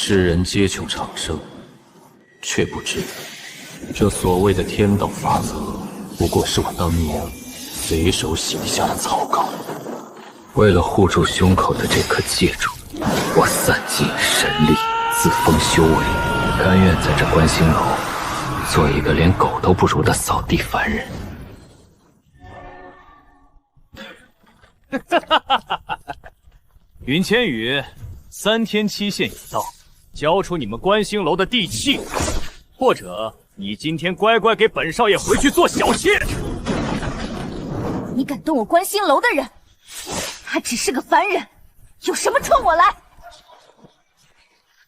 世人皆求长生，却不知这所谓的天道法则，不过是我当年随手写下的草稿。为了护住胸口的这颗戒指，我散尽神力，自封修为，甘愿在这观星楼做一个连狗都不如的扫地凡人。云千羽，3天期限已到，交出你们观星楼的地契，或者你今天乖乖给本少爷回去做小妾。你敢动我观星楼的人，他只是个凡人，有什么冲我来？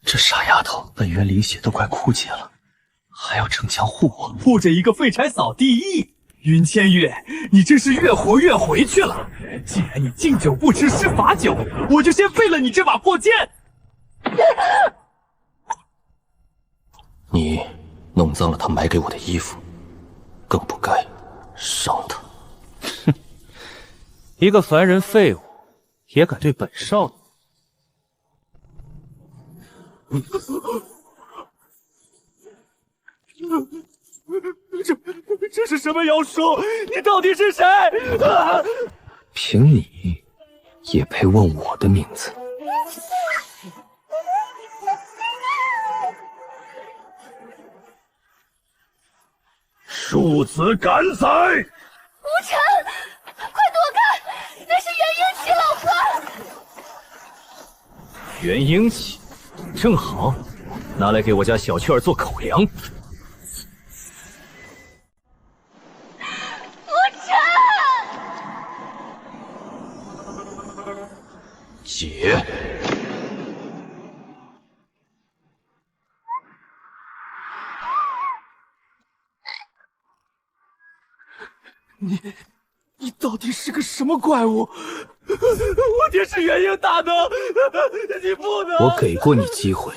这傻丫头，本源灵血都快枯竭了，还要逞强护我，护着一个废柴扫地役。云千羽，你真是越活越回去了。既然你敬酒不吃吃罚酒，我就先废了你这把破剑。你弄脏了他买给我的衣服，更不该伤他。哼，一个凡人废物也敢对本少爷？这是什么妖术？你到底是谁？凭你也配问我的名字？庶子敢宰！无尘，快躲开！那是元婴齐老婆。元婴齐，正好，拿来给我家小雀儿做口粮。姐，你到底是个什么怪物？我爹是元婴大能，你不能！我给过你机会，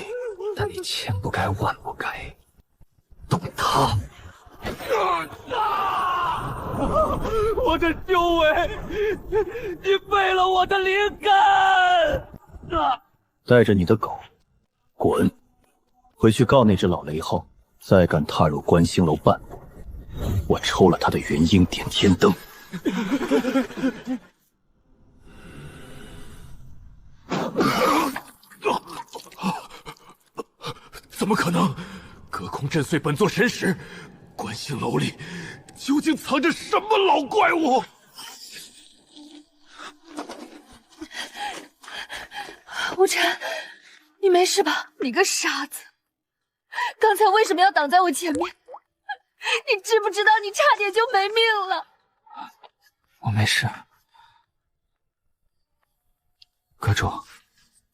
但你千不该万不该动他。我的修为，你废了我的灵感！带着你的狗，滚！回去告那只老雷后，再敢踏入观星楼半步，我抽了他的元婴点天灯。怎么可能？隔空震碎本座神识，观星楼里究竟藏着什么老怪物？无尘，你没事吧？你个傻子，刚才为什么要挡在我前面？你知不知道你差点就没命了？我没事。阁主，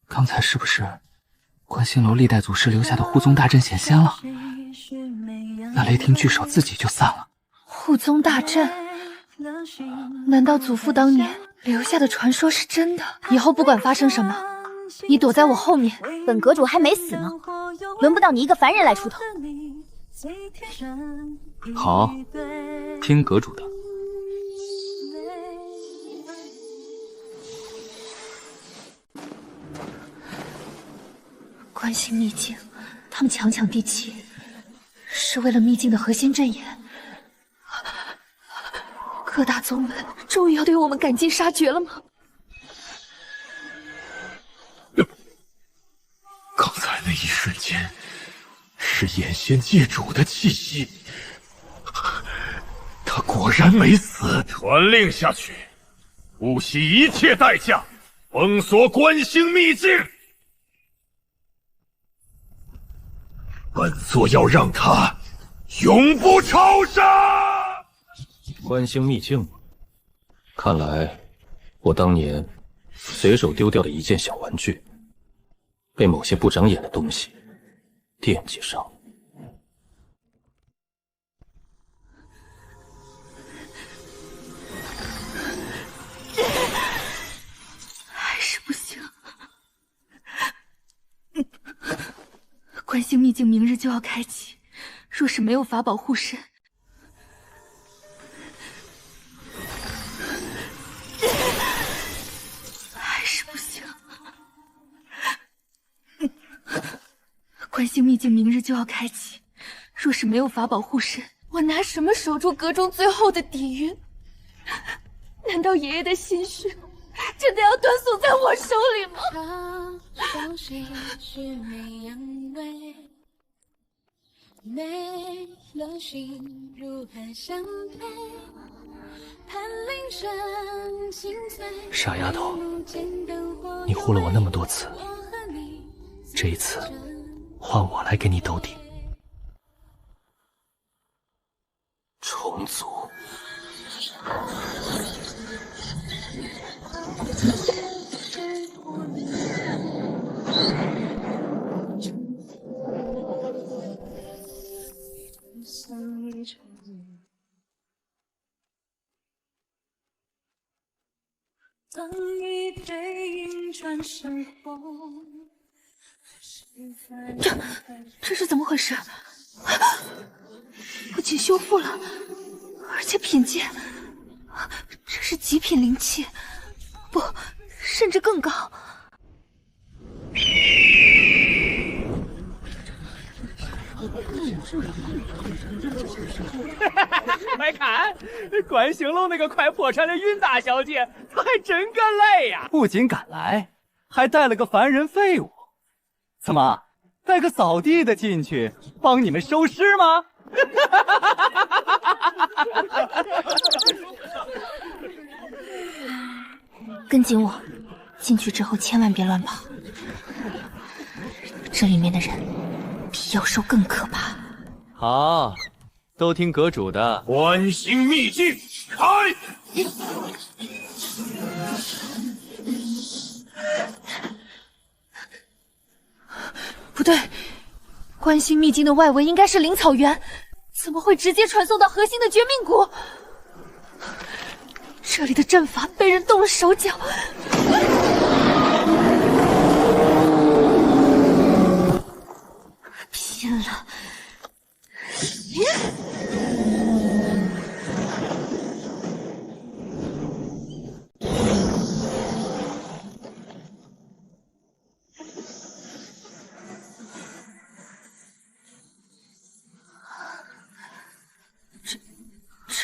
刚才是不是观星楼历代祖师留下的护宗大阵显现了？那雷霆聚首自己就散了。护宗大阵？难道祖父当年留下的传说是真的？以后不管发生什么，你躲在我后面。本阁主还没死呢，轮不到你一个凡人来出头。好，听阁主的。观星秘境，他们强抢地契，是为了秘境的核心阵眼。各大宗门终于要对我们赶尽杀绝了吗？刚才那一瞬间，是眼仙界主的气息。他果然没死。传令下去，不惜一切代价封锁观星秘境。本座要让他永不超生。观星秘境，看来我当年随手丢掉的一件小玩具，被某些不长眼的东西惦记上。还是不行。观星秘境明日就要开启，若是没有法宝护身，还是不行。观星秘境明日就要开启，若是没有法宝护身，我拿什么守住阁中最后的底蕴？难道爷爷的心血真的要断送在我手里吗？傻丫头，你护了我那么多次，这一次换我来给你兜底。重组。当一背影转身后，这是怎么回事？不仅修复了，而且品阶，这是极品灵气，不，甚至更高。快看，观星楼那个快破产的云大小姐，她还真敢来呀！不仅敢来，还带了个凡人废物。怎么，带个扫地的进去帮你们收尸吗？跟紧我，进去之后千万别乱跑，这里面的人比妖兽更可怕。好，都听阁主的。观星秘境开！不对，观星秘境的外围应该是灵草原，怎么会直接传送到核心的绝命谷？这里的阵法被人动了手脚。拼了！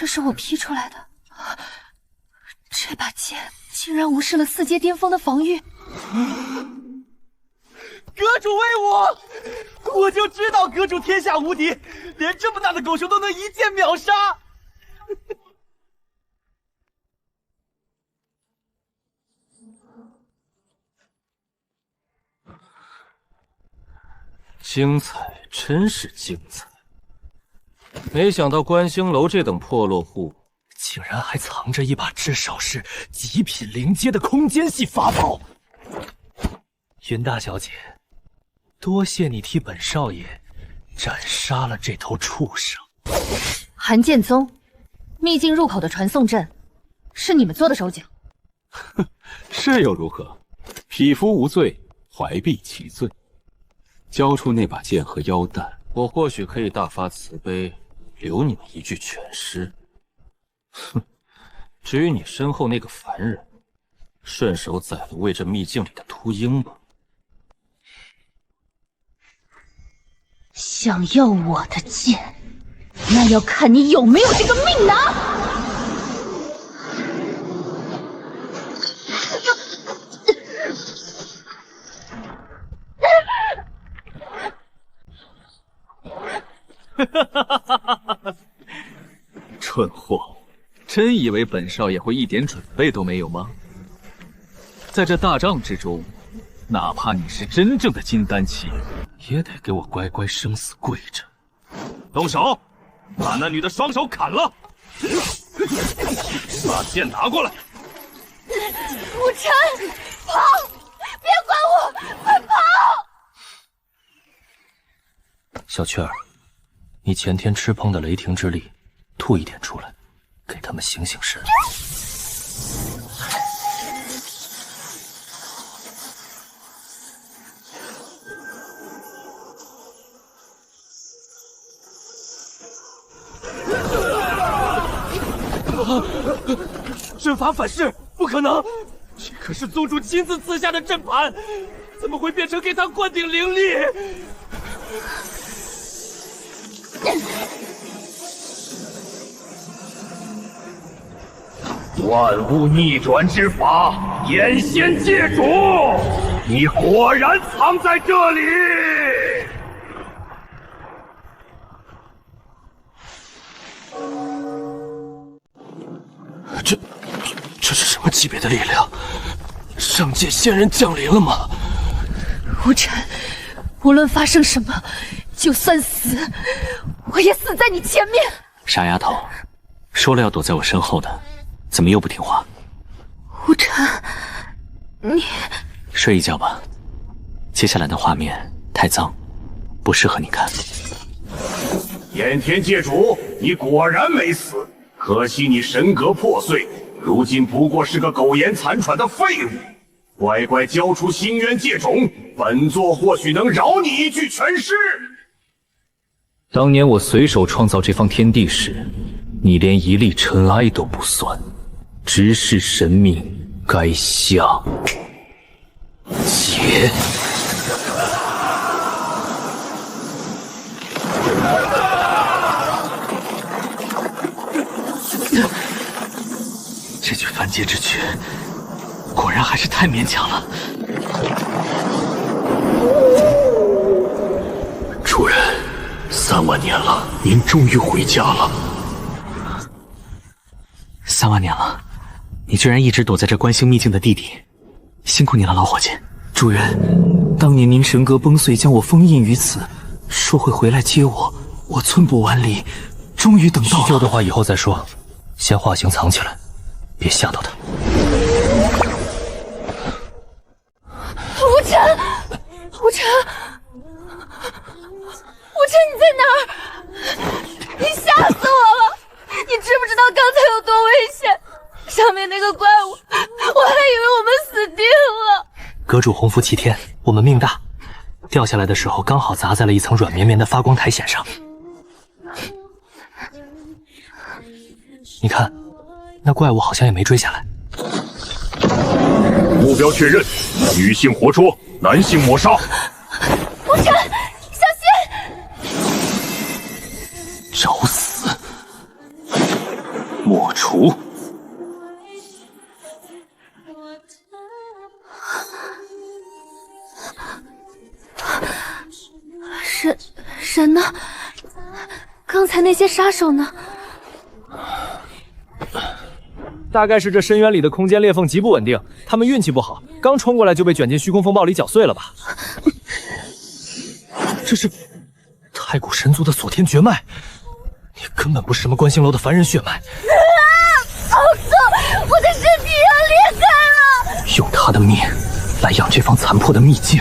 这是我劈出来的，这把剑竟然无视了4阶巅峰的防御。阁主威武！我就知道阁主天下无敌，连这么大的狗熊都能一剑秒杀。精彩，真是精彩！没想到观星楼这等破落户，竟然还藏着一把至少是极品灵阶的空间系法宝。云大小姐，多谢你替本少爷斩杀了这头畜生。寒剑宗秘境入口的传送阵，是你们做的手脚？哼，是又如何？匹夫无罪，怀璧其罪。交出那把剑和腰弹，我或许可以大发慈悲，留你们一具全尸。哼，至于你身后那个凡人，顺手宰了喂这秘境里的秃鹰吧。想要我的剑，那要看你有没有这个命拿！蠢货，真以为本少爷会一点准备都没有吗？在这大仗之中，哪怕你是真正的金丹期，也得给我乖乖生死跪着。动手，把那女的双手砍了，把剑拿过来。无尘，跑！别管我，快跑！小雀儿，你前天吃碰的雷霆之力，吐一点出来，给他们醒醒神。阵法反噬，不可能！这可是宗主亲自赐下的阵盘，怎么会变成给他灌顶灵力？万物逆转之法，眼仙界主，你果然藏在这里！这是什么级别的力量？上界仙人降临了吗？无尘，无论发生什么，就算死，我也死在你前面。傻丫头，说了要躲在我身后的，怎么又不听话？无尘，你睡一觉吧，接下来的画面太脏，不适合你看。炎天界主，你果然没死，可惜你神格破碎，如今不过是个苟延残喘的废物。乖乖交出星渊界种，本座或许能饶你一具全尸。当年我随手创造这方天地时，你连一粒尘埃都不算，直视神命该下劫。这具凡阶之躯，果然还是太勉强了。主人，3万年了，您终于回家了。3万年了，你居然一直躲在这观星秘境的地底，辛苦你了，老伙计。主人，当年您神格崩碎，将我封印于此，说会回来接我，我寸步万里，终于等到了。需要的话以后再说，先化形藏起来，别吓到他。无尘，无尘，无尘，你在哪儿？你吓死我了！你知不知道刚才有多危险？上面那个怪物，我还以为我们死定了。阁主洪福齐天，我们命大，掉下来的时候刚好砸在了一层软绵绵的发光苔藓上。你看，那怪物好像也没追下来。目标确认，女性活捉，男性抹杀。无尘，小心！找死！抹除！神呢？刚才那些杀手呢？大概是这深渊里的空间裂缝极不稳定，他们运气不好，刚冲过来就被卷进虚空风暴里搅碎了吧？这是太古神族的锁天绝脉，你根本不是什么观星楼的凡人血脉。好痛！我的身体要裂开了！用他的命来养这方残破的秘境，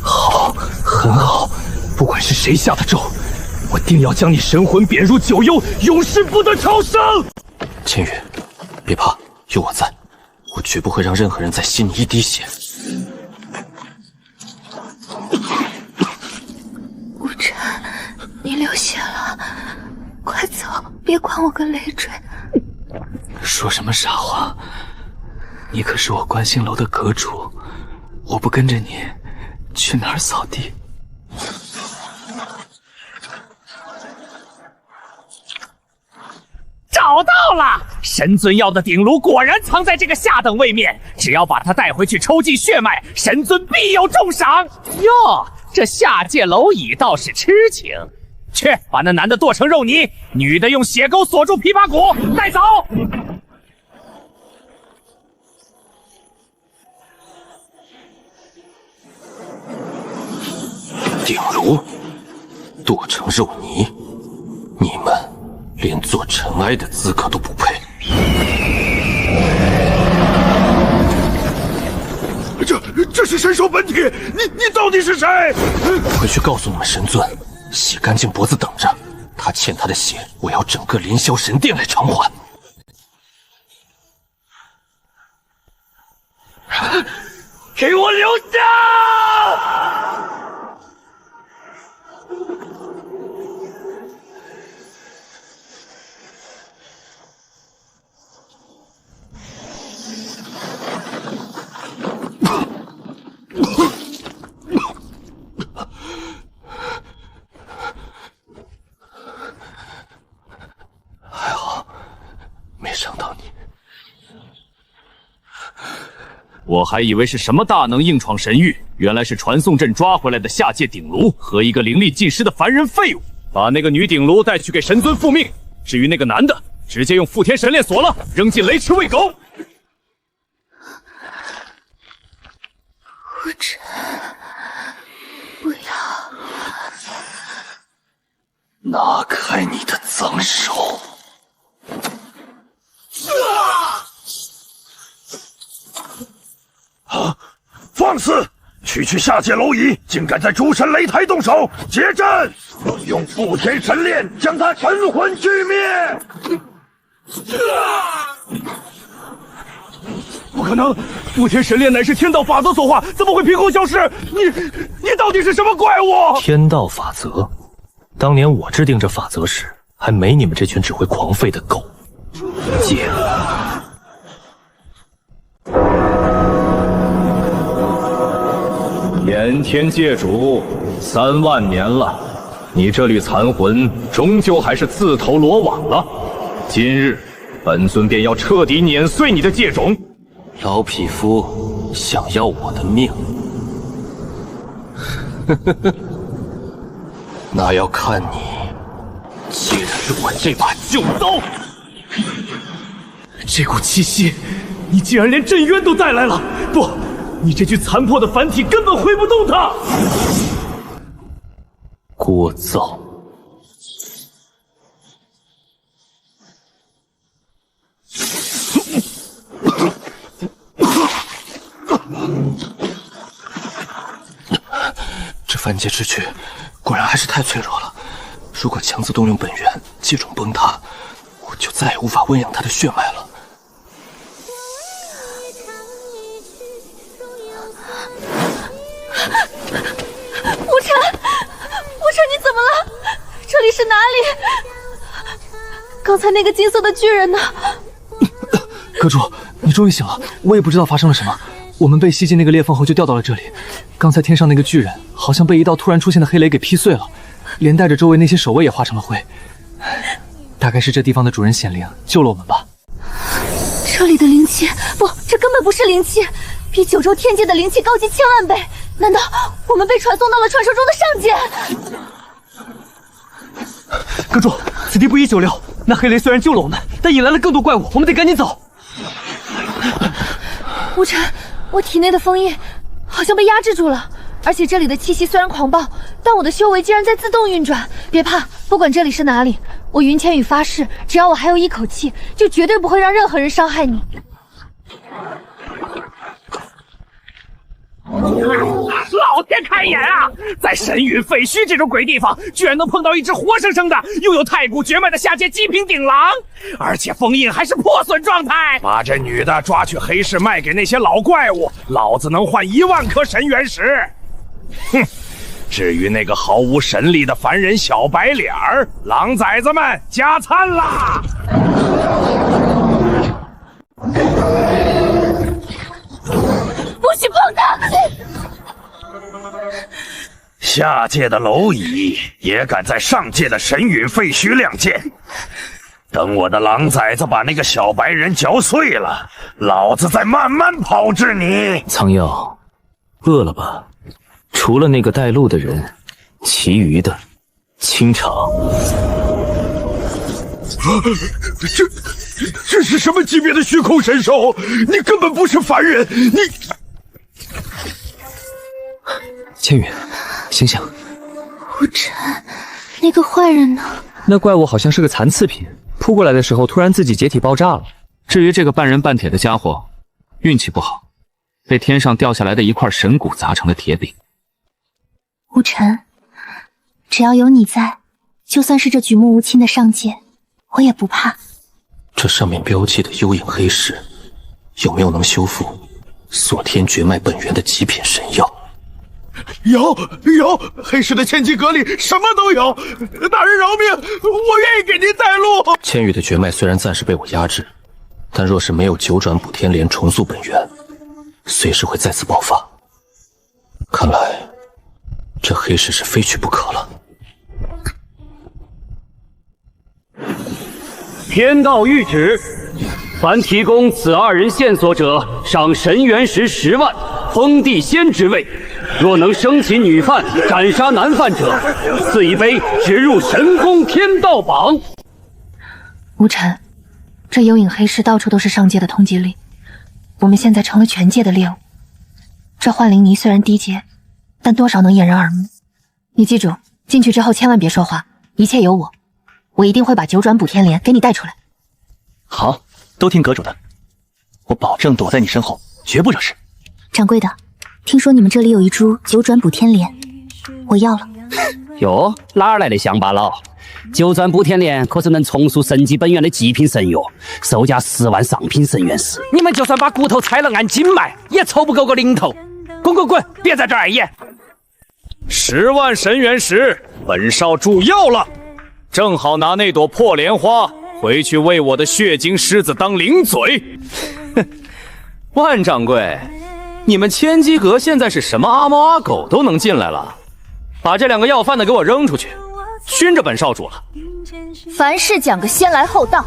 好，很好。不管是谁下的咒，我定要将你神魂贬入九幽，永世不得超生。千羽，别怕，有我在，我绝不会让任何人再吸你一滴血。无尘，你流血了，快走，别管我个累赘。说什么傻话？你可是我观星楼的阁主，我不跟着你，去哪儿扫地？找到了！神尊要的鼎炉果然藏在这个下等位面，只要把它带回去抽尽血脉，神尊必有重赏。哟，这下界蝼蚁倒是痴情。去，把那男的剁成肉泥，女的用血钩锁住琵琶骨，带走。鼎炉剁成肉泥，你们连做尘埃的资格都不配。这是神兽本体，你到底是谁？回去告诉你们神尊，洗干净脖子等着，他欠他的血，我要整个凌霄神殿来偿还。给我留下！我还以为是什么大能硬闯神域，原来是传送阵抓回来的下界鼎炉和一个灵力尽失的凡人废物。把那个女鼎炉带去给神尊复命，至于那个男的，直接用覆天神链锁了，扔进雷池喂狗。无尘，不要！拿开你的脏手！放肆！区下界蝼蚁，竟敢在诸神擂台动手！结阵！用覆天神链将他神魂俱灭！不可能！覆天神链乃是天道法则所化，怎么会凭空消失？你到底是什么怪物？天道法则，当年我制定这法则时，还没你们这群只会狂吠的狗。戒了。炎天界主，3万年了，你这缕残魂终究还是自投罗网了。今日，本尊便要彻底碾碎你的界种。老匹夫想要我的命，那要看你接得住我这把旧刀。这股气息，你竟然连震渊都带来了！不，你这具残破的凡体根本挥不动它。聒噪。这凡界之躯果然还是太脆弱了。如果强自动用本源，界种崩塌，我就再也无法温养他的血脉了。无尘，你怎么了？这里是哪里？刚才那个金色的巨人呢？阁主，你终于醒了，我也不知道发生了什么。我们被吸进那个裂缝后就掉到了这里。刚才天上那个巨人好像被一道突然出现的黑雷给劈碎了，连带着周围那些守卫也化成了灰。大概是这地方的主人显灵救了我们吧。这里的灵气，不，这根本不是灵气，比九州天界的灵气高级1000万倍。难道我们被传送到了传说中的上界？阁主，此地不宜久留。那黑雷虽然救了我们，但引来了更多怪物，我们得赶紧走。无尘，我体内的封印好像被压制住了，而且这里的气息虽然狂暴，但我的修为竟然在自动运转。别怕，不管这里是哪里，我云千羽发誓，只要我还有一口气，就绝对不会让任何人伤害你。老天开眼啊！在神域废墟这种鬼地方，居然能碰到一只活生生的拥有太古绝脉的下界极品顶狼，而且封印还是破损状态。把这女的抓去黑市卖给那些老怪物，老子能换1万颗神原石。哼！至于那个毫无神力的凡人小白脸儿，狼崽子们加餐啦！不许碰他！下界的蝼蚁也敢在上界的神陨废墟亮剑，等我的狼崽子把那个小白人嚼碎了，老子再慢慢炮制你。苍耀，饿了吧？除了那个带路的人，其余的清场。这是什么级别的虚空神兽？你根本不是凡人，你……千羽，醒醒！无尘，那个坏人呢？那怪物好像是个残次品，扑过来的时候突然自己解体爆炸了。至于这个半人半铁的家伙，运气不好，被天上掉下来的一块神骨砸成了铁饼。无尘，只要有你在，就算是这举目无亲的上界，我也不怕。这上面标记的幽影黑石，有没有能修复锁天绝脉本源的极品神药？有，黑石的千机阁里什么都有。大人饶命，我愿意给您带路。千羽的绝脉虽然暂时被我压制，但若是没有9转补天莲重塑本源，随时会再次爆发。看来这黑石是非去不可了。天道谕旨，凡提供此2人线索者，赏神元石10万，封地仙之位。若能生擒女犯，斩杀男犯者，赐一杯直入神功天道榜。无尘，这幽影黑市到处都是上界的通缉令，我们现在成了全界的猎物。这幻灵泥虽然低阶，但多少能掩人耳目。你记住，进去之后千万别说话，一切由我，我一定会把9转补天莲给你带出来。好，都听阁主的，我保证躲在你身后，绝不惹事。掌柜的，听说你们这里有一株9转补天莲，我要了。哟，哪儿来的乡巴佬？9转补天莲可是能重塑神级本源的极品神药，售价10万上品神元石。你们就算把骨头拆了按斤卖，也凑不够个零头。滚滚滚，别在这儿碍眼！10万神元石，本少主要了，正好拿那朵破莲花回去为我的血晶狮子当零嘴。万掌柜，你们千机阁现在是什么阿猫阿狗都能进来了？把这2个要饭的给我扔出去，熏着本少主了。凡事讲个先来后到，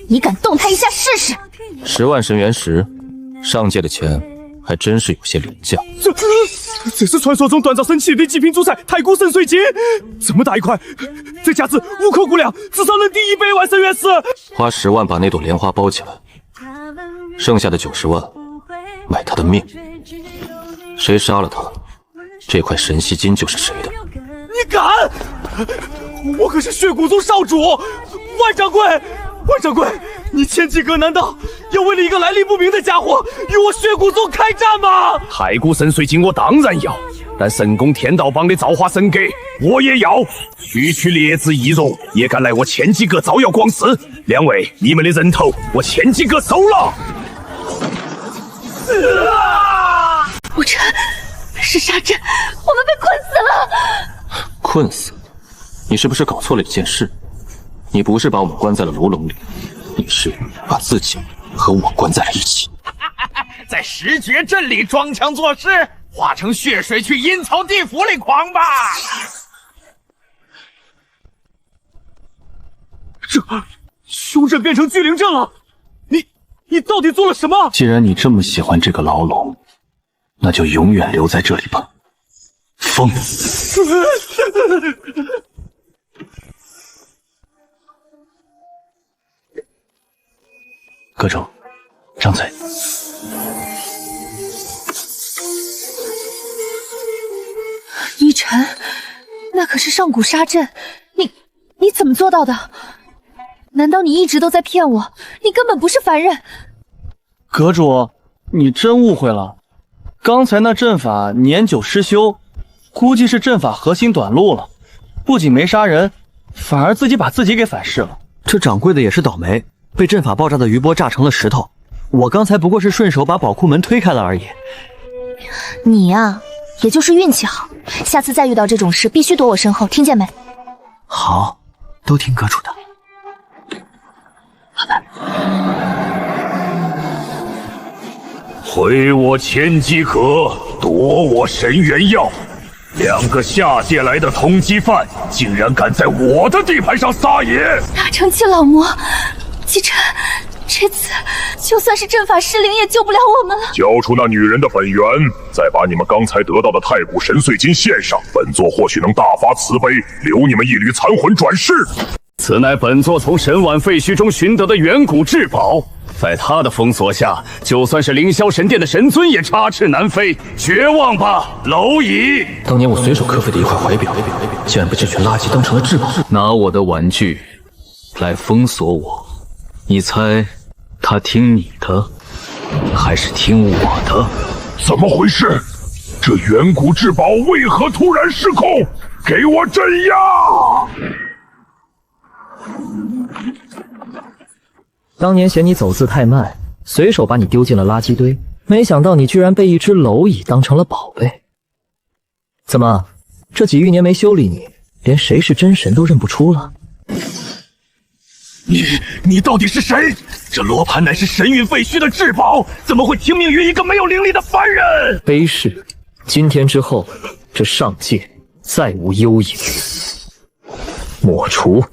你敢动他一下试试？10万神元石，上界的钱还真是有些廉价。这是传说中锻造神器的极品主材太古神髓晶，这么大一块，这价值无可估量，至少能抵100万神元石。花10万把那朵莲花包起来，剩下的90万买他的命。谁杀了他，这块神息金就是谁的。你敢？我可是血骨宗少主，万掌柜！万掌柜，你千机阁难道要为了一个来历不明的家伙与我血骨宗开战吗？太古神髓晶我当然要，但神功天道榜的造化神格我也要。区区劣质易容也敢来我千机阁招摇光市？2位，你们的人头我千机阁收了。无尘，是沙阵，我们被困死了。困死？你是不是搞错了一件事？你不是把我们关在了牢笼里，你是把自己和我关在了一起。在石绝阵里装腔作势，化成血水去阴曹地府里狂吧！这凶阵变成聚灵阵了，你到底做了什么？既然你这么喜欢这个牢笼，那就永远留在这里吧，疯子！阁主，张嘴。依晨，那可是上古杀阵，你怎么做到的？难道你一直都在骗我？你根本不是凡人。阁主，你真误会了，刚才那阵法年久失修，估计是阵法核心短路了，不仅没杀人，反而自己把自己给反噬了。这掌柜的也是倒霉。被阵法爆炸的余波炸成了石头，我刚才不过是顺手把宝库门推开了而已。你呀，也就是运气好，下次再遇到这种事，必须躲我身后，听见没？好，都听阁主的。好吧。毁我千机阁，夺我神元药，2个下界来的通缉犯，竟然敢在我的地盘上撒野！大成气老魔。姬晨，这次就算是阵法失灵，也救不了我们了。交出那女人的本源，再把你们刚才得到的太古神髓金献上，本座或许能大发慈悲，留你们一缕残魂转世。此乃本座从神碗废墟中寻得的远古至宝，在他的封锁下，就算是凌霄神殿的神尊也插翅难飞。绝望吧，蝼蚁！当年我随手磕废的一块怀表，竟然被这群垃圾当成了至宝。拿我的玩具来封锁我。你猜，他听你的，还是听我的？怎么回事？这远古至宝为何突然失控？给我镇压！当年嫌你走字太慢，随手把你丢进了垃圾堆，没想到你居然被一只蝼蚁当成了宝贝。怎么，这几亿年没修理你，连谁是真神都认不出了？你到底是谁？这罗盘乃是神韵废墟的至宝，怎么会听命于一个没有灵力的凡人？卑视，今天之后，这上界再无幽影，抹除。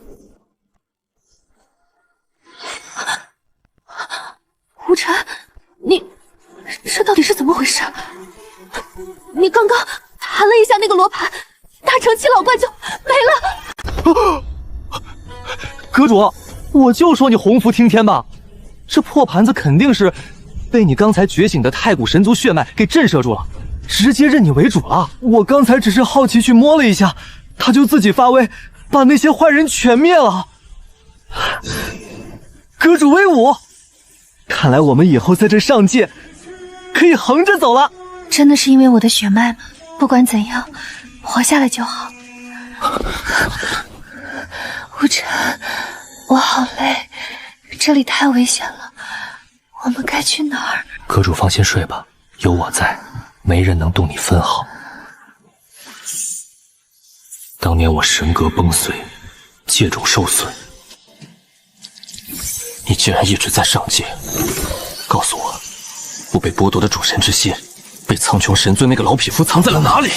你刚刚弹了一下那个罗盘，大成七老怪就没了。阁主，我就说你洪福听天吧，这破盘子肯定是被你刚才觉醒的太古神族血脉给震慑住了，直接认你为主了。我刚才只是好奇去摸了一下，他就自己发威，把那些坏人全灭了。阁主威武！看来我们以后在这上界可以横着走了。真的是因为我的血脉吗？不管怎样，活下来就好。无尘，我好累，这里太危险了，我们该去哪儿？阁主放心睡吧，有我在，没人能动你分毫。当年我神格崩碎，界种受损，你竟然一直在上界。告诉我，我被剥夺的主神之心，被苍穹神尊那个老匹夫藏在了哪里？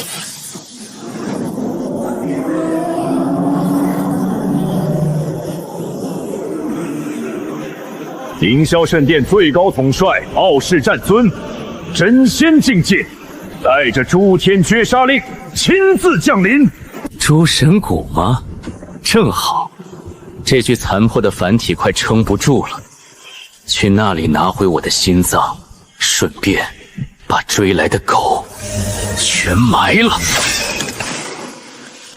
凌霄圣殿最高统帅傲视战尊，真仙境界，带着诸天绝杀令亲自降临。诸神谷吗？正好，这具残破的凡体快撑不住了，去那里拿回我的心脏，顺便把追来的狗全埋了。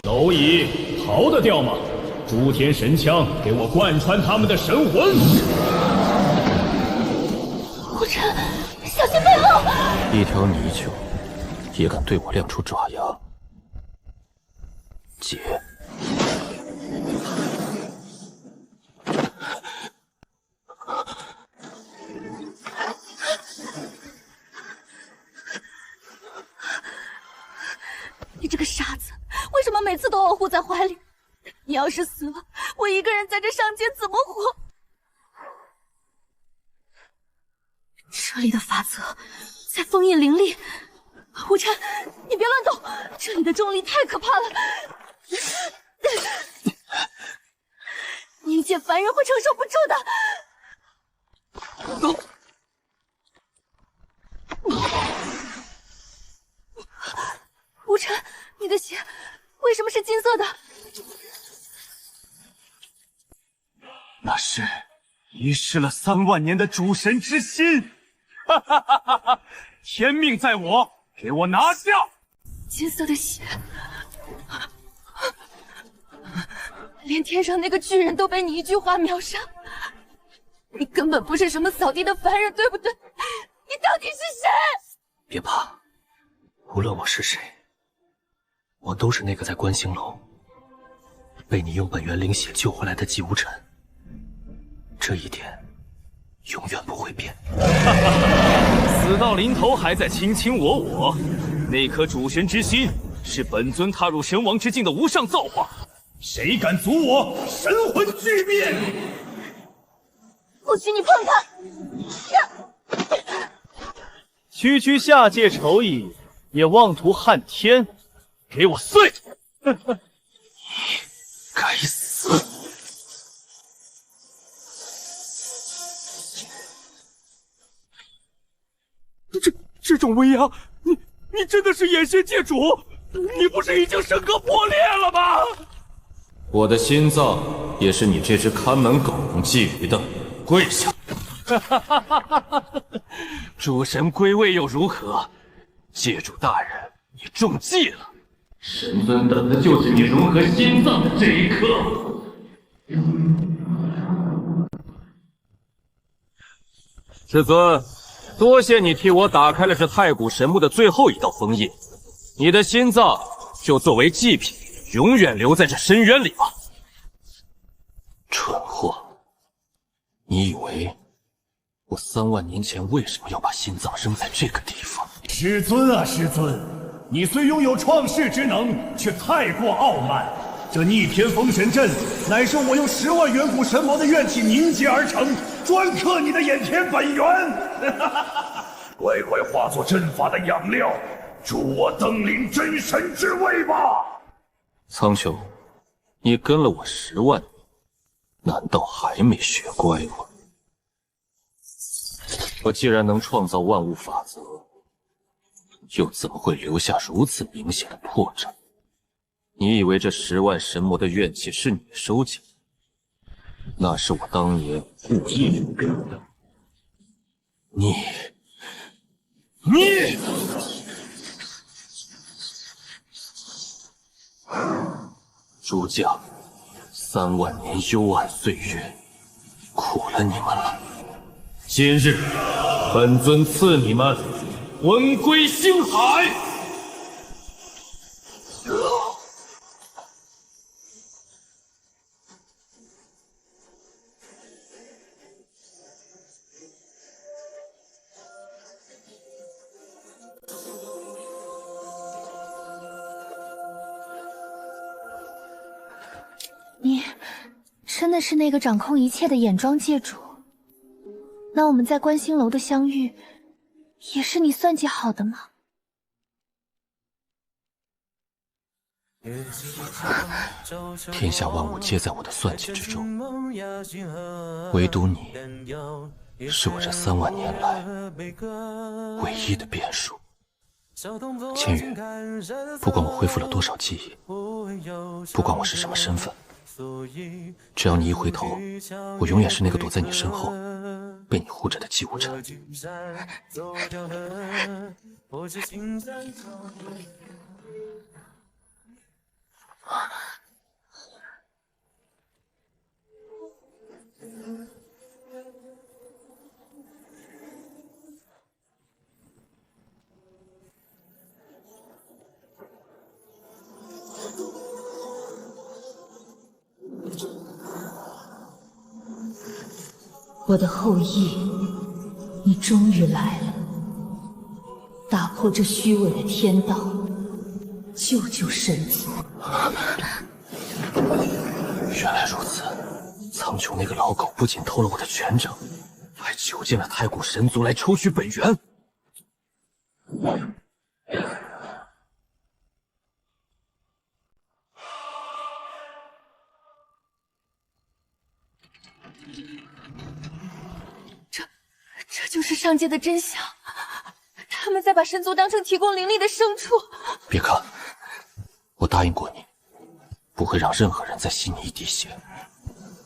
蝼蚁逃得掉吗？诸天神枪给我贯穿他们的神魂。无尘，小心背后！一条泥鳅也敢对我亮出爪牙，姐。你这个傻子，为什么每次都要护在怀里？你要是死了，我一个人在这上界怎么活？这里的法则在封印灵力。无尘，你别乱动，这里的重力太可怕了，冥界凡人会承受不住的。无尘，你的血为什么是金色的？那是遗失了3万年的主神之心。哈哈哈哈哈！天命在我，给我拿下！金色的血，连天上那个巨人都被你一句话秒杀。你根本不是什么扫地的凡人，对不对？你到底是谁？别怕，无论我是谁，我都是那个在观星楼被你用本源灵血救回来的季无尘，这一点永远不会变。死到临头还在卿卿我我，那颗主神之心是本尊踏入神王之境的无上造化，谁敢阻我，神魂俱灭！不许你碰他！区区下界蝼蚁，也妄图撼天，给我碎！该死！这种威压，你真的是眼仙界主？你不是已经神格破裂了吗？我的心脏也是你这只看门狗能觊觎的，跪下！诸神归位又如何？界主大人，你中计了！神尊等的就是你融合心脏的这一刻。师尊，多谢你替我打开了这太古神木的最后一道封印，你的心脏就作为祭品，永远留在这深渊里吧。蠢货，你以为我3万年前为什么要把心脏扔在这个地方？师尊啊，师尊，你虽拥有创世之能，却太过傲慢。这逆天封神阵乃是我用10万远古神王的怨气凝结而成，专克你的眼天本源。乖乖化作阵法的养料，助我登临真神之位吧。苍穹，你跟了我10万年，难道还没学乖吗？我既然能创造万物法则，又怎么会留下如此明显的破绽？你以为这10万神魔的怨气是你收集的？那是我当年故意留给你的。你，诸将，3万年幽暗岁月，苦了你们了。今日，本尊赐你们魂归星海。你真的是那个掌控一切的眼庄界主？那我们在观星楼的相遇，也是你算计好的吗？天下万物皆在我的算计之中，唯独你，是我这3万年来唯一的变数。千羽，不管我恢复了多少记忆，不管我是什么身份，只要你一回头，我永远是那个躲在你身后被你护着的姬无尘。我的后裔，你终于来了！打破这虚伪的天道，救救神族！原来如此，苍穹那个老狗不仅偷了我的权杖，还囚禁了太古神族来抽取本源。这就是上界的真相，他们在把神族当成提供灵力的牲畜。别看，我答应过你，不会让任何人再吸你一滴血。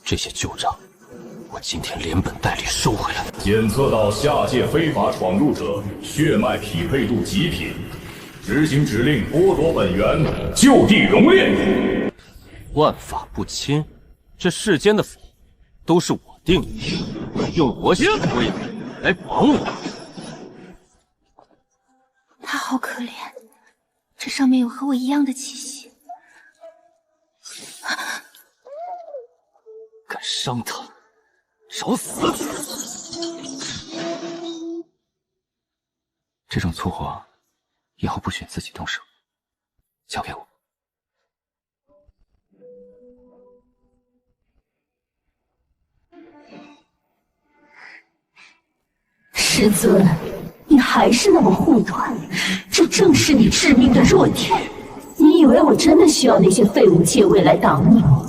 这些旧账，我今天连本带利收回来。检测到下界非法闯入者血脉匹配度极品，执行指令剥夺本源，就地熔炼。万法不侵，这世间的法都是我定的，用我血的威力来绑我。他好可怜，这上面有和我一样的气息。敢伤他，找死！这种粗活，以后不许自己动手，交给我。师尊，你还是那么护短，这正是你致命的弱点。你以为我真的需要那些废物借位来挡你吗？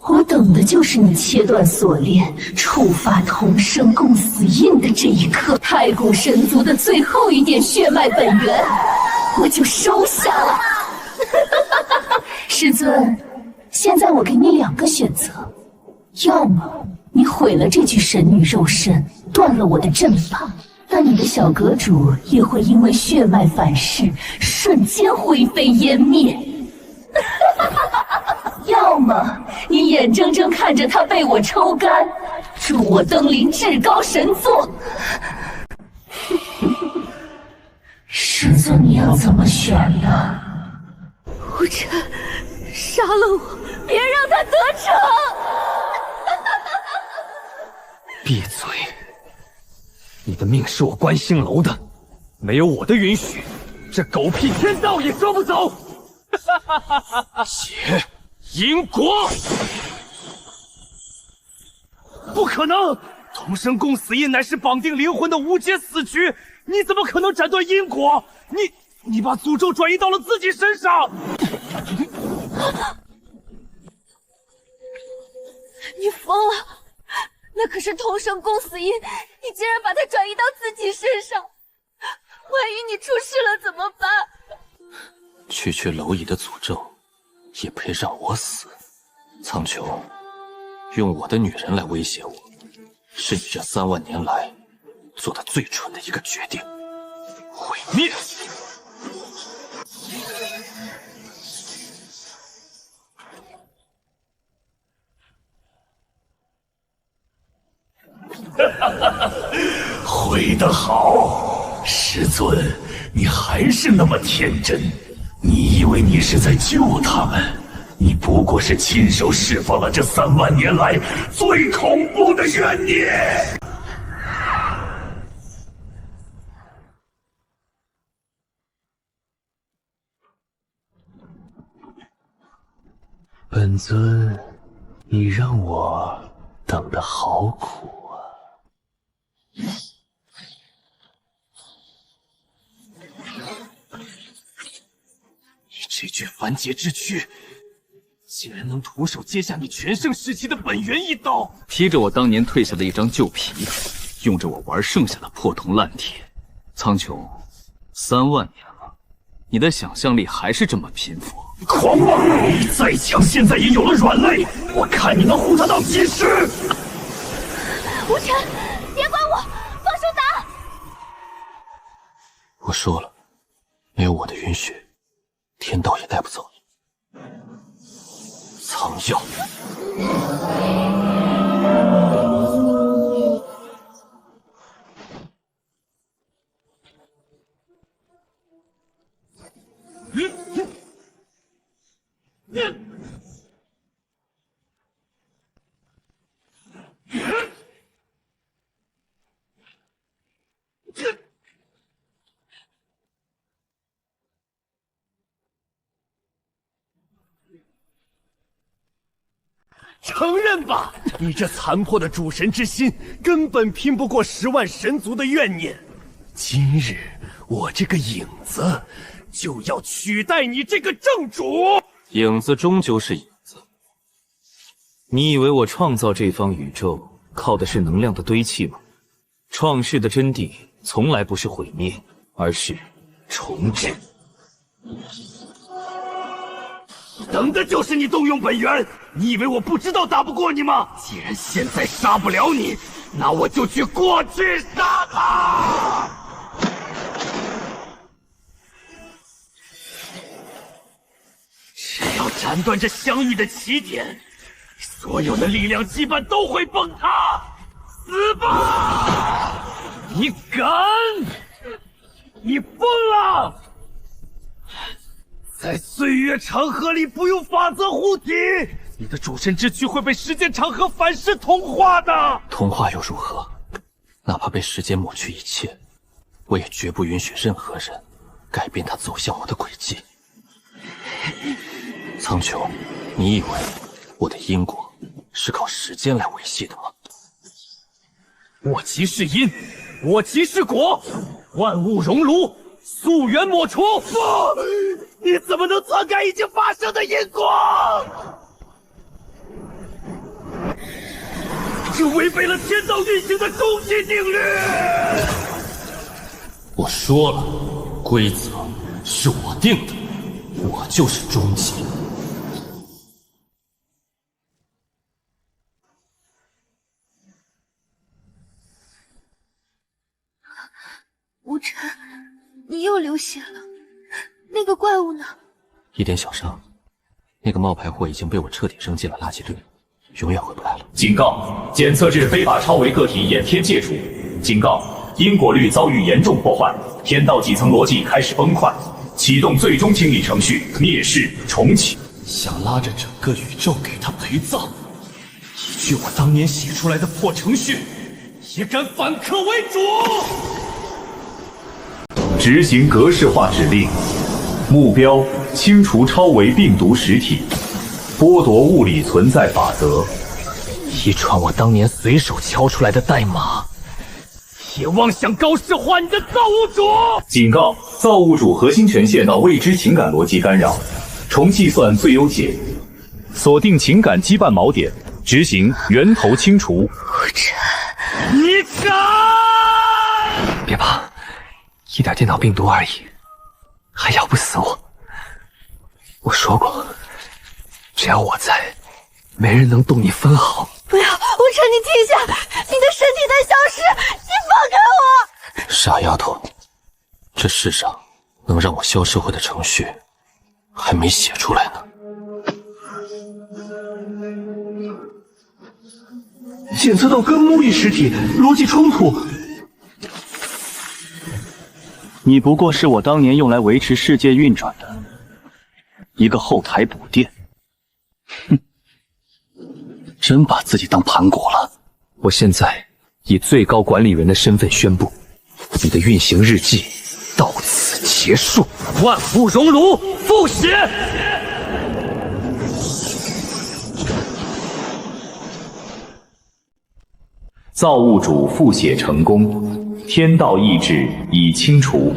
我等的就是你切断锁链，触发同生共死印的这一刻。太古神族的最后一点血脉本源，我就收下了。师尊，现在我给你2个选择，要么你毁了这具神女肉身，断了我的阵法，那你的小阁主也会因为血脉反噬，瞬间灰飞烟灭。要么你眼睁睁看着他被我抽干，助我登临至高神座。师尊，你要怎么选呢？无尘，杀了我，别让他得逞！闭嘴！你的命是我观星楼的，没有我的允许，这狗屁天道也收不走！血因果，不可能！同生共死印乃是绑定灵魂的无解死局，你怎么可能斩断因果？你把诅咒转移到了自己身上！你疯了！那可是同生共死印，你竟然把它转移到自己身上！一你出事了怎么办？区区蝼蚁的诅咒，也配让我死？苍穹，用我的女人来威胁我，是你这3万年来做的最蠢的一个决定。毁灭！回得好，师尊，你还是那么天真。你以为你是在救他们，你不过是亲手释放了这3万年来最恐怖的怨念。本尊，你让我等得好苦啊！你这具凡劫之躯，竟然能徒手接下你全盛时期的本源一刀，披着我当年褪下的一张旧皮，用着我玩剩下的破铜烂铁。苍穹，3万年了，你的想象力还是这么贫乏。狂妄！你再强，现在也有了软肋，我看你能护他到几时！无尘，别管我，放手打！我说了，没有我的允许，天道也带不走你。苍药。承认吧，你这残破的主神之心根本拼不过10万神族的怨念。今日我这个影子就要取代你这个正主。影子终究是影子。你以为我创造这方宇宙靠的是能量的堆砌吗？创世的真谛从来不是毁灭，而是重置。等的就是你动用本源，你以为我不知道打不过你吗？既然现在杀不了你，那我就去过去杀他！只要斩断这相遇的起点，所有的力量羁绊都会崩塌！死吧！你敢？你疯了！在岁月长河里不用法则护体，你的主神之躯会被时间长河反噬同化的。同化又如何？哪怕被时间抹去一切，我也绝不允许任何人改变它走向我的轨迹。苍穹，你以为我的因果是靠时间来维系的吗？我即是因，我即是果，万物熔炉，溯源抹除。不！你怎么能篡改已经发生的因果？这违背了天道运行的终极定律！我说了，规则是我定的，我就是终极。无尘，你又流血了。那个怪物呢？一点小伤，那个冒牌货已经被我彻底扔进了垃圾堆，永远回不来了。警告：检测至非法超维个体掩天界主。警告：因果律遭遇严重破坏，天道底层逻辑开始崩坏，启动最终清理程序，灭世重启。想拉着整个宇宙给他陪葬，依据我当年写出来的破程序，也敢反客为主？执行格式化指令。目标：清除超维病毒实体，剥夺物理存在法则。一串我当年随手敲出来的代码，也妄想高视化你的造物主！警告：造物主核心权限到未知情感逻辑干扰，重计算最优解，锁定情感羁绊锚点，执行源头清除。无尘，你敢！别怕。一点电脑病毒而已，还咬不死我。我说过，只要我在，没人能动你分毫。不要，无尘，你停下！你的身体在消失，你放开我！傻丫头，这世上能让我消失回的程序还没写出来呢。检测到跟木异实体，逻辑冲突。你不过是我当年用来维持世界运转的一个后台补电。哼，真把自己当盘古了。我现在以最高管理人的身份宣布，你的运行日记到此结束。万物熔炉复始。造物主复写成功，天道意志已清除。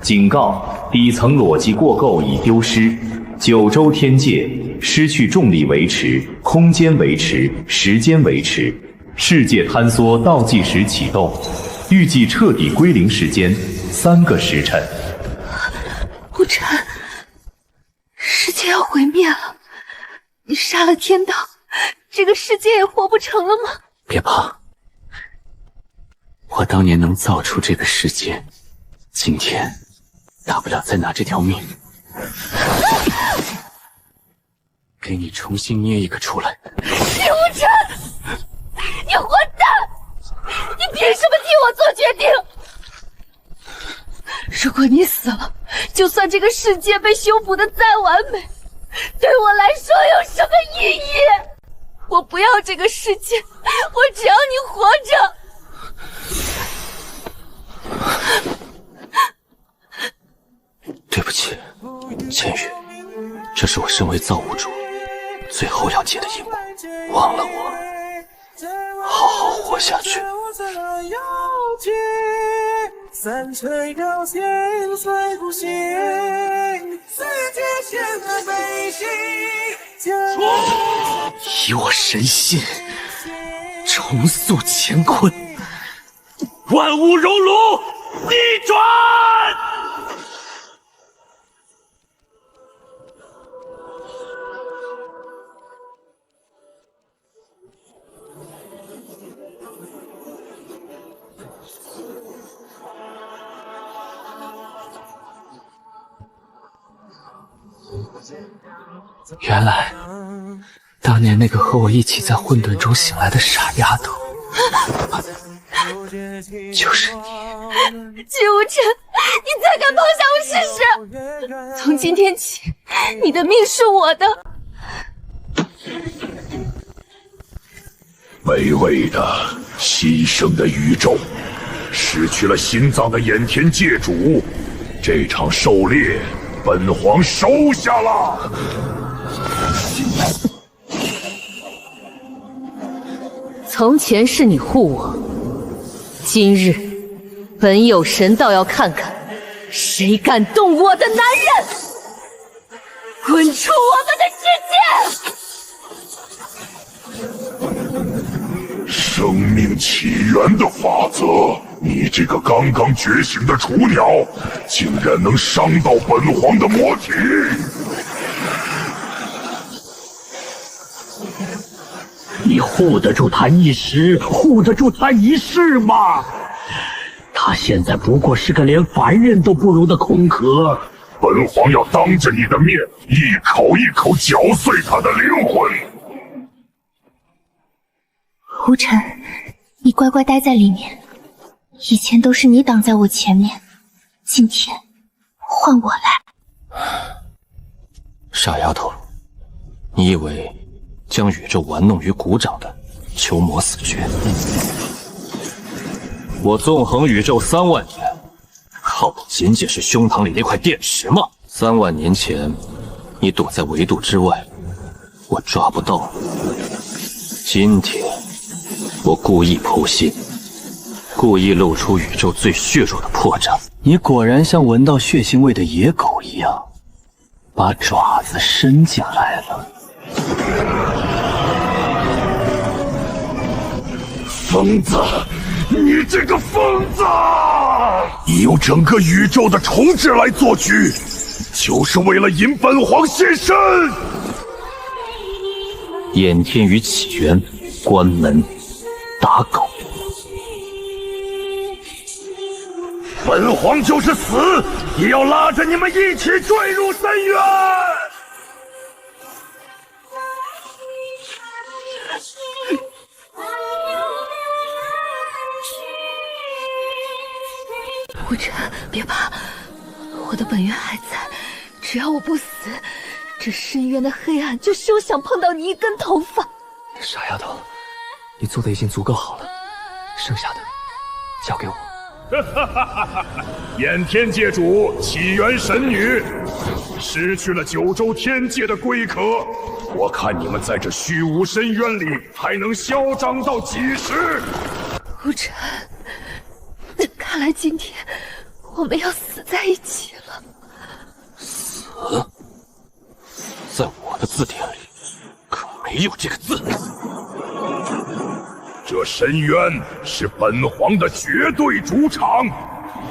警告：底层逻辑过构已丢失。九州天界失去重力维持、空间维持、时间维持。世界坍缩倒计时启动，预计彻底归零时间3个时辰。无尘，世界要毁灭了，你杀了天道，这个世界也活不成了吗？别怕，我当年能造出这个世界，今天大不了再拿这条命给你重新捏一个出来。叶无尘，你混蛋！你凭什么替我做决定？如果你死了，就算这个世界被修补的再完美，对我来说有什么意义？我不要这个世界，我只要你活着。对不起，千羽，这是我身为造物主最后要结的因果，忘了我，好好活下去。三吹高弦随不行，四界险恶背心。以我神信，重塑乾坤，万物熔炉逆转。原来，当年那个和我一起在混沌中醒来的傻丫头，就是你。季无尘，你再敢抛下我试试！从今天起，你的命是我的。卑微的、牺牲的宇宙，失去了心脏的掩天界主，这场狩猎，本皇收下了。从前是你护我，今日本有神道要看看，谁敢动我的男人，滚出我们的世界！生命起源的法则，你这个刚刚觉醒的雏鸟，竟然能伤到本皇的魔体！你护得住他一时，护得住他一世吗？他现在不过是个连凡人都不如的空壳。本皇要当着你的面，一口一口嚼碎他的灵魂。无尘，你乖乖待在里面。以前都是你挡在我前面，今天换我来。傻丫头，你以为将宇宙玩弄于股掌的求魔死绝？我纵横宇宙3万年，靠的仅仅是胸膛里那块电石吗？3万年前，你躲在维度之外，我抓不到你。今天，我故意剖心，故意露出宇宙最血肉的破绽。你果然像闻到血腥味的野狗一样，把爪子伸进来了。疯子，你这个疯子！你用整个宇宙的重置来做局，就是为了引本皇现身。掩天于起源，关门打狗。本皇就是死，也要拉着你们一起坠入深渊。无尘，别怕，我的本源还在，只要我不死，这深渊的黑暗就休想碰到你一根头发。傻丫头，你做的已经足够好了，剩下的交给我。掩天界主，起源神女，失去了九州天界的龟壳，我看你们在这虚无深渊里还能嚣张到几时？无尘，看来今天我们要死在一起了。死，在我的字典里可没有这个字。这深渊是本皇的绝对主场，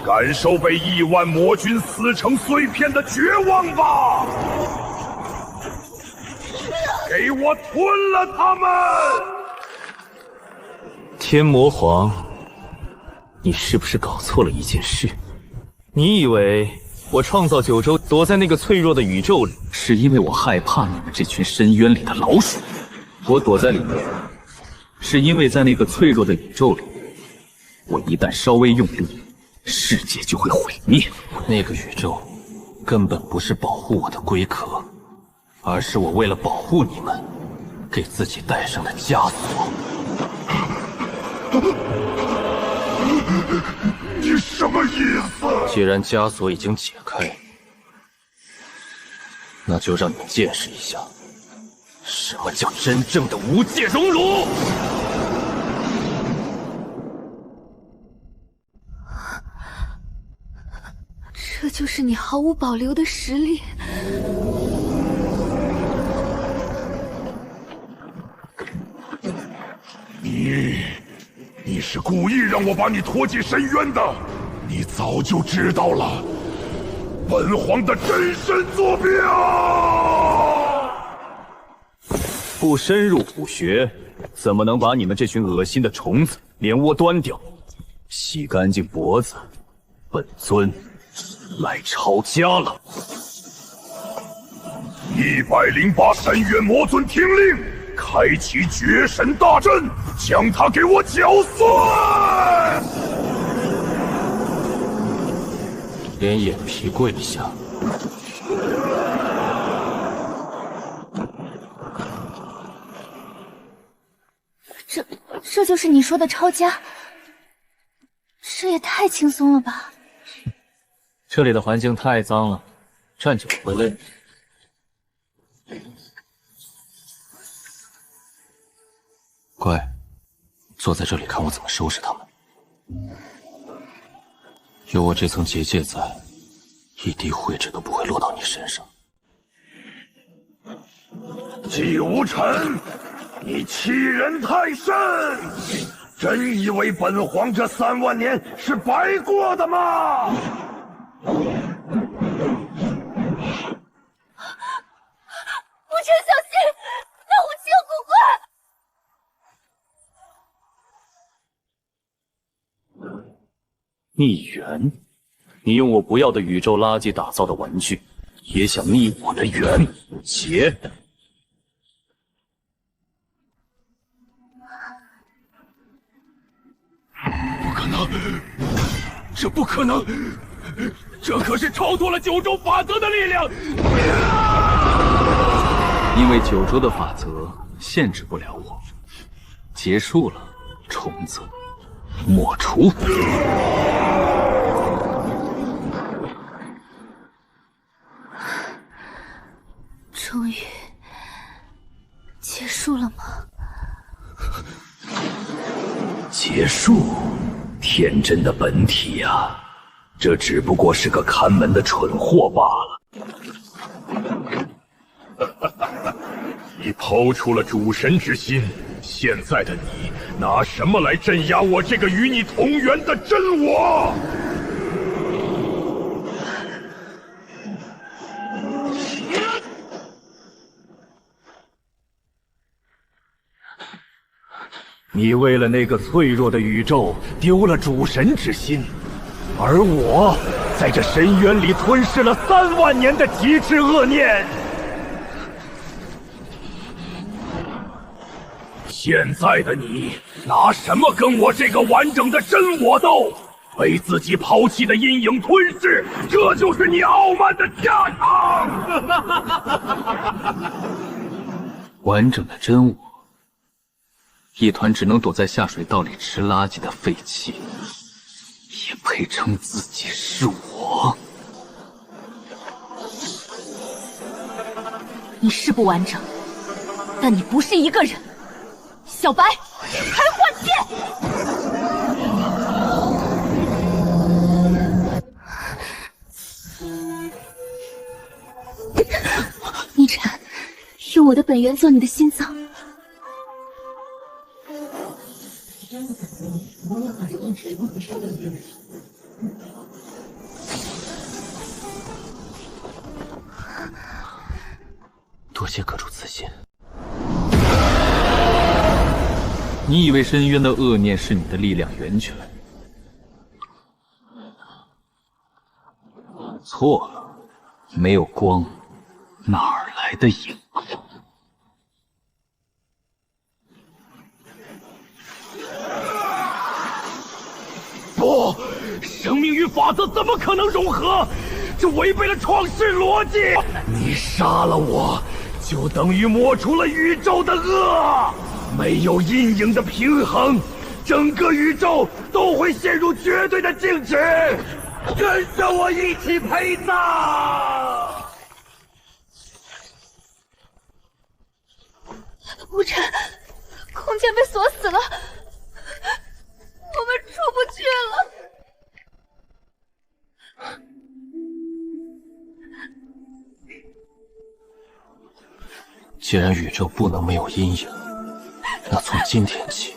感受被亿万魔君撕成碎片的绝望吧！给我吞了他们！天魔皇，你是不是搞错了一件事？你以为我创造九州，躲在那个脆弱的宇宙里，是因为我害怕你们这群深渊里的老鼠？我躲在里面，是因为在那个脆弱的宇宙里，我一旦稍微用力，世界就会毁灭。那个宇宙根本不是保护我的龟壳，而是我为了保护你们，给自己戴上的枷锁。你什么意思？既然枷锁已经解开，那就让你们见识一下，什么叫真正的无界熔炉。这就是你毫无保留的实力。你是故意让我把你拖进深渊的，你早就知道了本皇的真身坐标。不深入虎穴，怎么能把你们这群恶心的虫子连窝端掉？洗干净脖子，本尊来抄家了。108深渊魔尊听令，开启绝神大阵，将他给我搅碎！连眼皮跪下。这就是你说的抄家？这也太轻松了吧！这里的环境太脏了，站久会累。乖，坐在这里看我怎么收拾他们。有我这层结界在，一滴灰质都不会落到你身上。季无尘，你欺人太甚！真以为本皇这3万年是白过的吗？无尘小心，那武器有古怪。逆缘，你用我不要的宇宙垃圾打造的玩具，也想逆我的缘劫？不可能，这不可能，这可是超脱了九州法则的力量。因为九州的法则限制不了我，结束了，虫子，抹除。终于结束了吗？结束，天真的本体呀，这只不过是个看门的蠢货罢了。你抛出了主神之心，现在的你拿什么来镇压我这个与你同源的真我？你为了那个脆弱的宇宙丢了主神之心，而我在这深渊里吞噬了3万年的极致恶念。现在的你拿什么跟我这个完整的真我斗？被自己抛弃的阴影吞噬，这就是你傲慢的下场！完整的真我，一团只能躲在下水道里吃垃圾的废气，也配称自己是我？你是不完整，但你不是一个人。小白，开幻剑！逆尘，用我的本源做你的心脏。多谢阁主赐信。你以为深渊的恶念是你的力量源泉？错了，没有光，哪儿来的影？不，生命与法则怎么可能融合？这违背了创世逻辑！你杀了我，就等于抹除了宇宙的恶。没有阴影的平衡，整个宇宙都会陷入绝对的静止。跟着我一起陪葬！无尘，空间被锁死了，我们出不去了。既然宇宙不能没有阴影，那从今天起，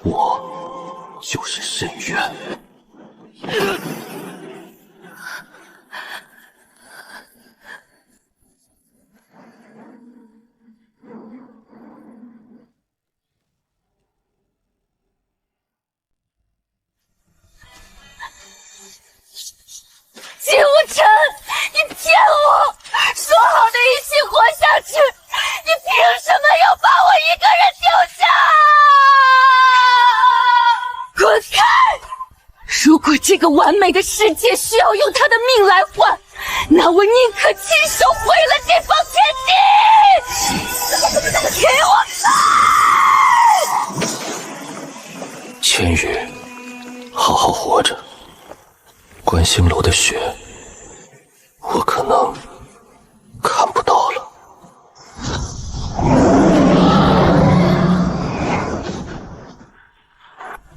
我就是深渊。金无尘，你骗我！说好的一起活下去，你凭什么要把我一个人丢下？滚开！如果这个完美的世界需要用他的命来换，那我宁可亲手毁了这方天地！给我开！千羽，好好活着。观星楼的雪，我可能看不到了。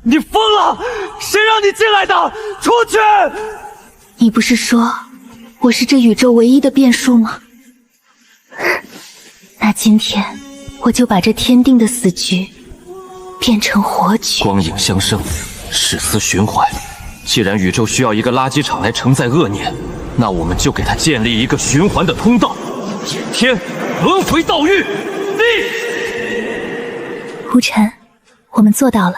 你疯了！谁让你进来的？出去！你不是说我是这宇宙唯一的变数吗？那今天我就把这天定的死局变成活局。光影相生，世思循环。既然宇宙需要一个垃圾场来承载恶念，那我们就给它建立一个循环的通道。天轮回道域，立！无尘，我们做到了。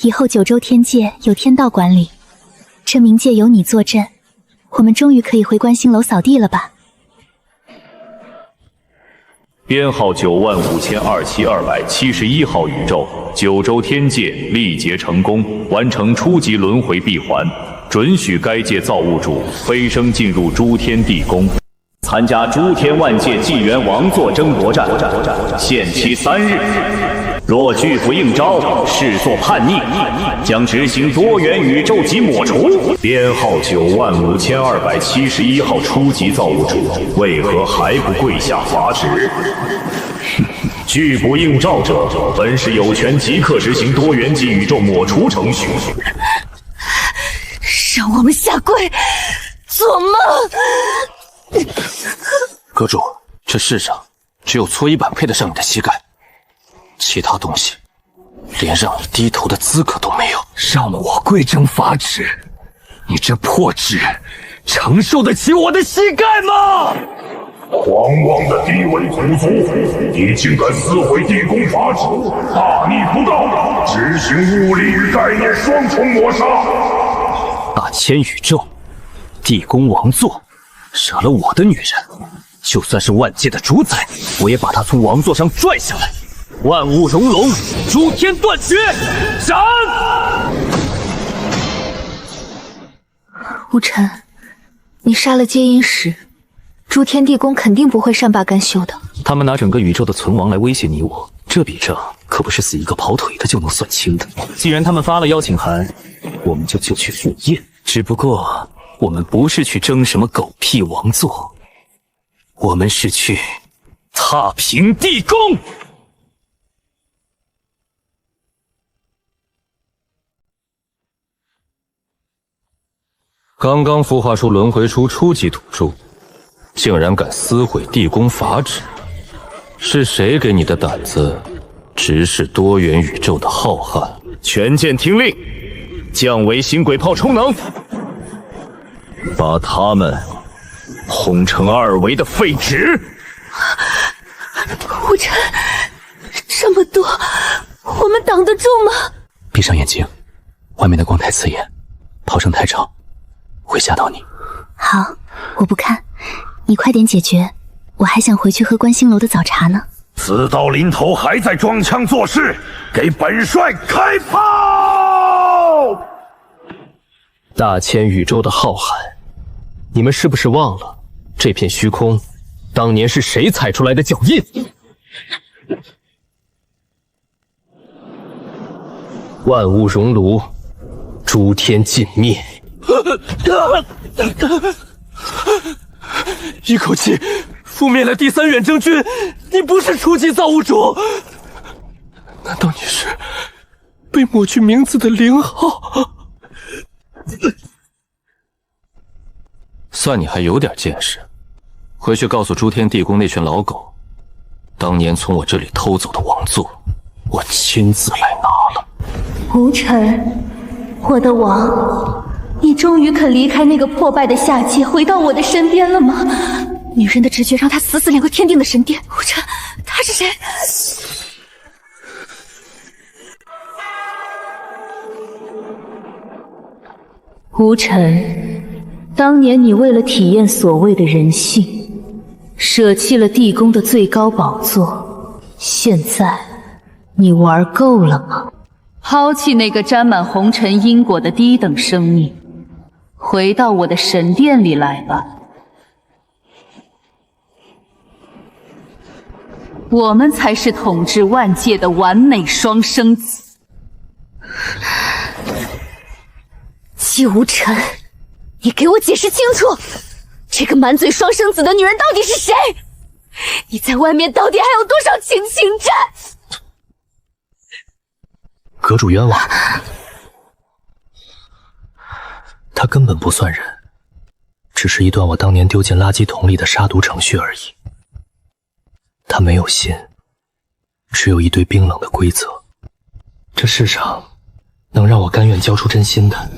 以后9州天界由天道管理，这冥界由你坐镇，我们终于可以回观星楼扫地了吧？编号9527271号宇宙，9州天界历劫成功，完成初级轮回闭环，准许该界造物主飞升进入诸天地宫，参加诸天万界纪元王座争夺战，限期3日。若拒不应召，视作叛逆，将执行多元宇宙级抹除。编号95271号初级造物主，为何还不跪下伐旨？拒不应召者，本是有权即刻执行多元级宇宙抹除程序。让我们下跪，做梦！阁主，这世上只有搓衣板配得上你的膝盖。其他东西，连让你低头的资格都没有。让我跪正法旨，你这破纸，承受得起我的膝盖吗？狂狂妄的低微土族，你竟敢撕毁地宫法旨，大逆不道，执行物理与概念双重抹杀！大千宇宙，地宫王座，惹了我的女人，就算是万界的主宰，我也把她从王座上拽下来！万物熔龙，诸天断绝，斩！无尘，你杀了接引使，诸天地宫肯定不会善罢甘休的。他们拿整个宇宙的存亡来威胁你我，这笔账可不是死一个跑腿的就能算清的。既然他们发了邀请函，我们就去赴宴。只不过我们不是去争什么狗屁王座，我们是去踏平地宫。刚刚孵化出轮回出初级土著，竟然敢撕毁地宫法旨，是谁给你的胆子直视多元宇宙的浩瀚？全舰听令，降维新鬼炮充能，把他们轰成2维的废纸。无尘，这么多，我们挡得住吗？闭上眼睛，外面的光太刺眼，炮声太吵，会吓到你。好，我不看，你快点解决，我还想回去喝观星楼的早茶呢。死到临头还在装腔作势，给本帅开炮！大千宇宙的浩瀚，你们是不是忘了这片虚空当年是谁踩出来的脚印？万物熔炉，诸天尽灭。一口气覆灭了第3远征军，你不是初级造物主？难道你是被抹去名字的0号？算你还有点见识，回去告诉诸天地宫那群老狗，当年从我这里偷走的王座，我亲自来拿了。无尘，我的王，你终于肯离开那个破败的下界，回到我的身边了吗？女人的直觉让她死连个天定的神殿。无尘，他是谁？无尘，当年你为了体验所谓的人性，舍弃了地宫的最高宝座，现在你玩够了吗？抛弃那个沾满红尘因果的低等生命，回到我的神殿里来吧。我们才是统治万界的完美双生子。季无尘，你给我解释清楚，这个满嘴双生子的女人到底是谁？你在外面到底还有多少情情债？阁主冤枉，他根本不算人，只是一段我当年丢进垃圾桶里的杀毒程序而已。他没有心，只有一堆冰冷的规则。这世上能让我甘愿交出真心的，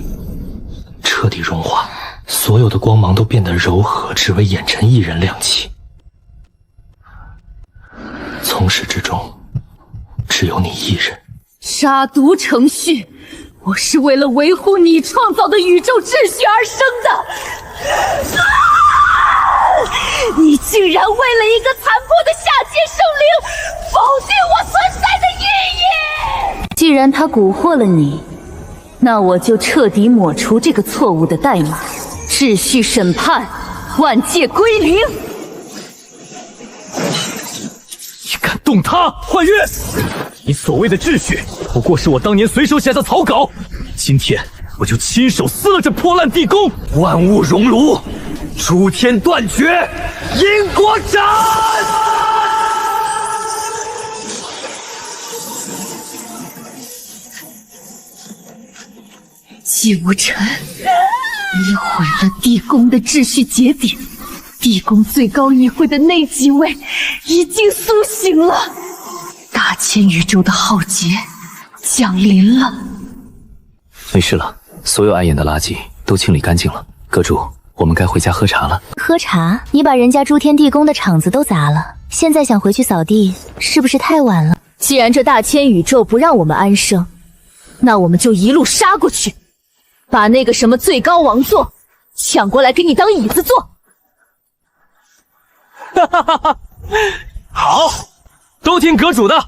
彻底融化，所有的光芒都变得柔和，只为眼尘一人亮起。从始至终，只有你一人。杀毒程序，我是为了维护你创造的宇宙秩序而生的。你竟然为了一个残破的下界生灵，否定我存在的意义！既然他蛊惑了你，那我就彻底抹除这个错误的代码，秩序审判，万界归零。你敢动他？幻月，你所谓的秩序，不过是我当年随手写的草稿。今天我就亲手撕了这破烂地宫！万物熔炉，诸天断绝，因果斩！季无尘，你毁了地宫的秩序节点，地宫最高议会的那几位已经苏醒了，大千宇宙的浩劫降临了。没事了，所有碍眼的垃圾都清理干净了。阁主，我们该回家喝茶了。喝茶？你把人家诸天地宫的场子都砸了，现在想回去扫地，是不是太晚了？既然这大千宇宙不让我们安生，那我们就一路杀过去，把那个什么最高王座抢过来给你当椅子坐。哈哈哈哈！好，都听阁主的。